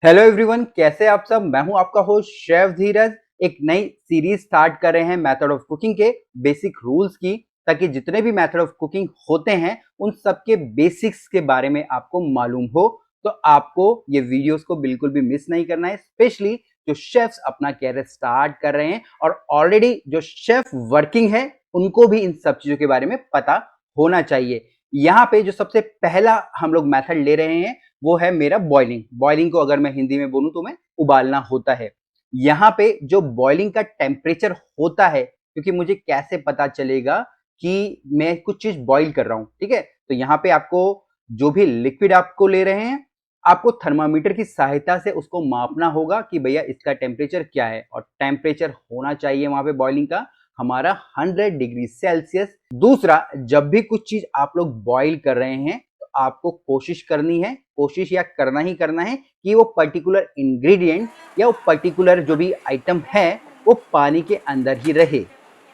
Hello everyone, कैसे आप सब। मैं हूं आपका होस्ट शेफ धीरज। एक नई सीरीज स्टार्ट कर रहे हैं मेथड ऑफ कुकिंग के बेसिक रूल्स की, ताकि जितने भी मेथड ऑफ कुकिंग होते हैं उन सब के बेसिक्स के बारे में आपको मालूम हो। तो आपको ये वीडियोस को बिल्कुल भी मिस नहीं करना है, स्पेशली जो शेफ्स अपना कैरियर स्टार्ट कर रहे हैं और ऑलरेडी जो शेफ वर्किंग है उनको भी इन सब चीजों के बारे में पता होना चाहिए। यहाँ पे जो सबसे पहला हम लोग मेथड ले रहे हैं वो है मेरा बॉइलिंग। बॉइलिंग को अगर मैं हिंदी में बोलूं तो मैं उबालना होता है। यहाँ पे जो बॉइलिंग का टेम्परेचर होता है, क्योंकि मुझे कैसे पता चलेगा कि मैं कुछ चीज बॉइल कर रहा हूं, ठीक है। तो यहाँ पे आपको जो भी लिक्विड आपको ले रहे हैं, आपको थर्मामीटर की सहायता से उसको मापना होगा कि भैया इसका टेम्परेचर क्या है, और टेम्परेचर होना चाहिए वहां पे बॉइलिंग का हमारा 100 डिग्री सेल्सियस। दूसरा, जब भी कुछ चीज आप लोग बॉइल कर रहे हैं तो आपको कोशिश करनी है, कोशिश या करना ही करना है कि वो पर्टिकुलर इंग्रेडिएंट या वो पर्टिकुलर जो भी आइटम है वो पानी के अंदर ही रहे।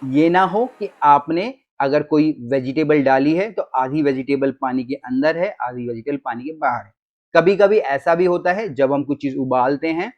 ये ना हो कि आपने अगर कोई वेजिटेबल डाली है तो आधी वेजिटेबल पानी के अंदर है, आधी वेजिटेबल पानी के बाहर है। कभी कभी ऐसा भी होता है जब हम कुछ चीज उबालते हैं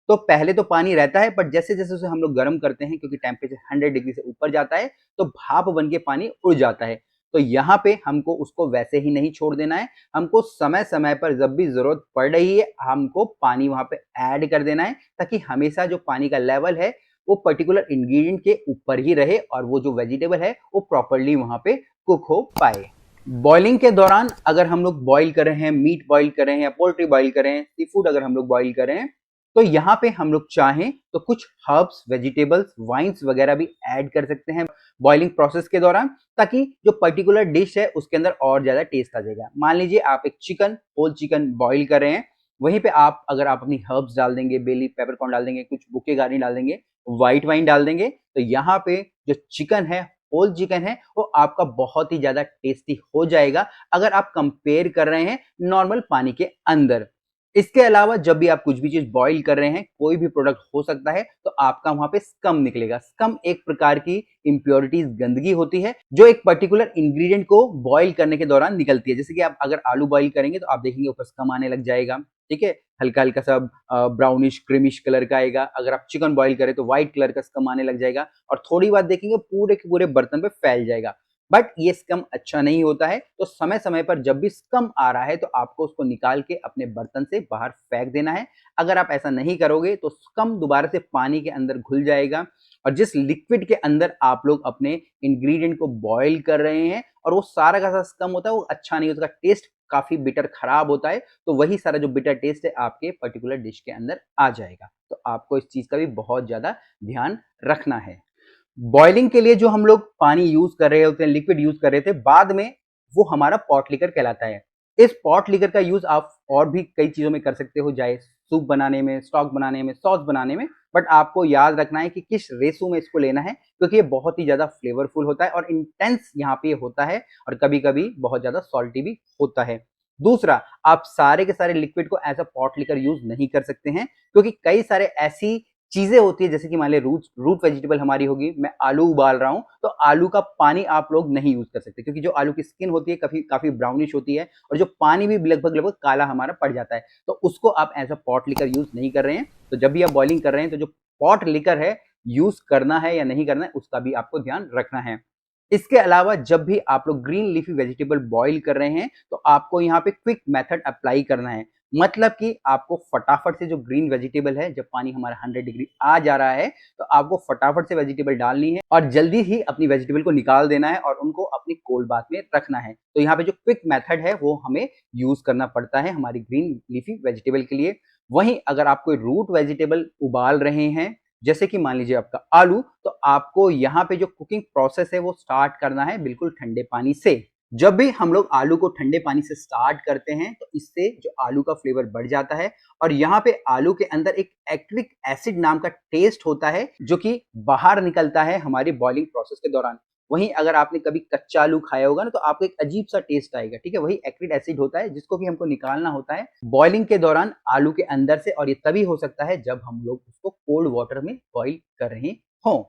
तो पहले तो पानी रहता है, बट जैसे जैसे उसे हम लोग गर्म करते हैं, क्योंकि टेम्परेचर 100 डिग्री से ऊपर जाता है तो भाप बन के पानी उड़ जाता है। तो यहाँ पे हमको उसको वैसे ही नहीं छोड़ देना है, हमको समय समय पर जब भी जरूरत पड़ रही है हमको पानी वहां पे ऐड कर देना है, ताकि हमेशा जो पानी का लेवल है वो पर्टिकुलर इंग्रेडिएंट के ऊपर ही रहे और वो जो वेजिटेबल है वो प्रॉपरली वहां पे कुक हो पाए। बॉइलिंग के दौरान अगर हम लोग बॉइल कर रहे हैं, मीट बॉइल कर रहे हैं या पोल्ट्री बॉइल कर रहे हैं, सी फूड अगर हम लोग बॉइल कर रहे हैं, तो यहाँ पे हम लोग चाहें तो कुछ हर्ब्स, वेजिटेबल्स, वाइन्स वगैरह भी ऐड कर सकते हैं बॉइलिंग प्रोसेस के दौरान, ताकि जो पर्टिकुलर डिश है उसके अंदर और ज्यादा टेस्ट आ जाएगा। मान लीजिए आप एक चिकन, होल चिकन बॉइल कर रहे हैं, वहीं पे आप अगर आप अपनी हर्ब्स डाल देंगे, बेली पेपरकॉर्न डाल देंगे, कुछ बुके गार्लिक डाल देंगे, व्हाइट वाइन डाल देंगे, तो यहाँ पे जो चिकन है, होल चिकन है, वो आपका बहुत ही ज्यादा टेस्टी हो जाएगा अगर आप कंपेयर कर रहे हैं नॉर्मल पानी के अंदर। इसके अलावा जब भी आप कुछ भी चीज बॉईल कर रहे हैं, कोई भी प्रोडक्ट हो सकता है, तो आपका वहां पे स्कम निकलेगा। स्कम एक प्रकार की इम्प्योरिटीज, गंदगी होती है जो एक पर्टिकुलर इंग्रेडिएंट को बॉईल करने के दौरान निकलती है। जैसे कि आप अगर आलू बॉईल करेंगे तो आप देखेंगे ऊपर स्कम आने लग जाएगा, ठीक है, हल्का हल्का सा ब्राउनिश क्रीमिश कलर का आएगा। अगर आप चिकन बॉईल करें तो व्हाइट कलर का स्कम आने लग जाएगा और थोड़ी बात देखेंगे पूरे के पूरे बर्तन पे फैल जाएगा। बट ये स्कम अच्छा नहीं होता है, तो समय समय पर जब भी स्कम आ रहा है तो आपको उसको निकाल के अपने बर्तन से बाहर फेंक देना है। अगर आप ऐसा नहीं करोगे तो स्कम दोबारा से पानी के अंदर घुल जाएगा, और जिस लिक्विड के अंदर आप लोग अपने इंग्रेडिएंट को बॉईल कर रहे हैं और वो सारा का सारा स्कम होता है, वो अच्छा नहीं होता, उसका टेस्ट काफी बिटर खराब होता है। तो वही सारा जो बिटर टेस्ट है आपके पर्टिकुलर डिश के अंदर आ जाएगा। तो आपको इस चीज का भी बहुत ज्यादा ध्यान रखना है। बॉइलिंग के लिए जो हम लोग पानी यूज कर रहे होते हैं, लिक्विड यूज कर रहे थे, बाद में वो हमारा पॉट लिकर कहलाता है। इस पॉट लिकर का यूज आप और भी कई चीजों में कर सकते हो, चाहे सूप बनाने में, स्टॉक बनाने में, सॉस बनाने में। बट आपको याद रखना है कि किस रेशो में इसको लेना है, क्योंकि ये बहुत ही ज्यादा फ्लेवरफुल होता है और इंटेंस यहाँ पे होता है, और कभी कभी बहुत ज्यादा सॉल्टी भी होता है। दूसरा, आप सारे के सारे लिक्विड को as a pot liquor use नहीं कर सकते हैं, क्योंकि कई सारे ऐसी चीजें होती है, जैसे कि मान लिया रूट वेजिटेबल हमारी होगी, मैं आलू उबाल रहा हूं तो आलू का पानी आप लोग नहीं यूज कर सकते, क्योंकि जो आलू की स्किन होती है काफी काफी ब्राउनिश होती है और जो पानी भी लगभग लगभग काला हमारा पड़ जाता है, तो उसको आप as a pot liquor use नहीं कर रहे हैं। तो जब भी आप बॉइलिंग कर रहे हैं तो जो पॉट लिकर है यूज करना है या नहीं करना है उसका भी आपको ध्यान रखना है। इसके अलावा जब भी आप लोग ग्रीन लीफी वेजिटेबल बॉईल कर रहे हैं तो आपको यहाँ पे क्विक मेथड अप्लाई करना है। मतलब कि आपको फटाफट से जो ग्रीन वेजिटेबल है, जब पानी हमारा 100 डिग्री आ जा रहा है तो आपको फटाफट से वेजिटेबल डालनी है और जल्दी ही अपनी वेजिटेबल को निकाल देना है और उनको अपनी कोल्ड बाथ में रखना है। तो यहाँ पे जो क्विक मेथड है वो हमें यूज करना पड़ता है हमारी ग्रीन लीफी वेजिटेबल के लिए। वहीं अगर आप कोई रूट वेजिटेबल उबाल रहे हैं, जैसे कि मान लीजिए आपका आलू, तो आपको यहाँ पे जो कुकिंग प्रोसेस है वो स्टार्ट करना है बिल्कुल ठंडे पानी से। जब भी हम लोग आलू को ठंडे पानी से स्टार्ट करते हैं तो इससे जो आलू का फ्लेवर बढ़ जाता है, और यहाँ पे आलू के अंदर एक एक्ट्रिक एसिड नाम का टेस्ट होता है जो कि बाहर निकलता है हमारी बॉइलिंग प्रोसेस के दौरान। वहीं अगर आपने कभी कच्चा आलू खाया होगा ना, तो आपको एक अजीब सा टेस्ट आएगा, ठीक है, वही एक्ट्रिक एसिड होता है जिसको भी हमको निकालना होता है बॉइलिंग के दौरान आलू के अंदर से, और ये तभी हो सकता है जब हम लोग उसको कोल्ड वाटर में बॉइल कर रहे हों।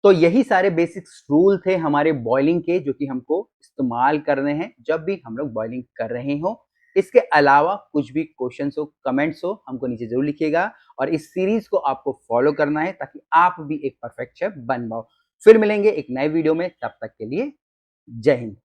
तो यही सारे बेसिक्स रूल थे हमारे बॉइलिंग के, जो कि हमको इस्तेमाल करने हैं जब भी हम लोग बॉइलिंग कर रहे हो। इसके अलावा कुछ भी क्वेश्चंस हो, कमेंट्स हो, हमको नीचे जरूर लिखिएगा और इस सीरीज को आपको फॉलो करना है ताकि आप भी एक परफेक्ट शेफ बन पाओ। फिर मिलेंगे एक नए वीडियो में, तब तक के लिए जय हिंद।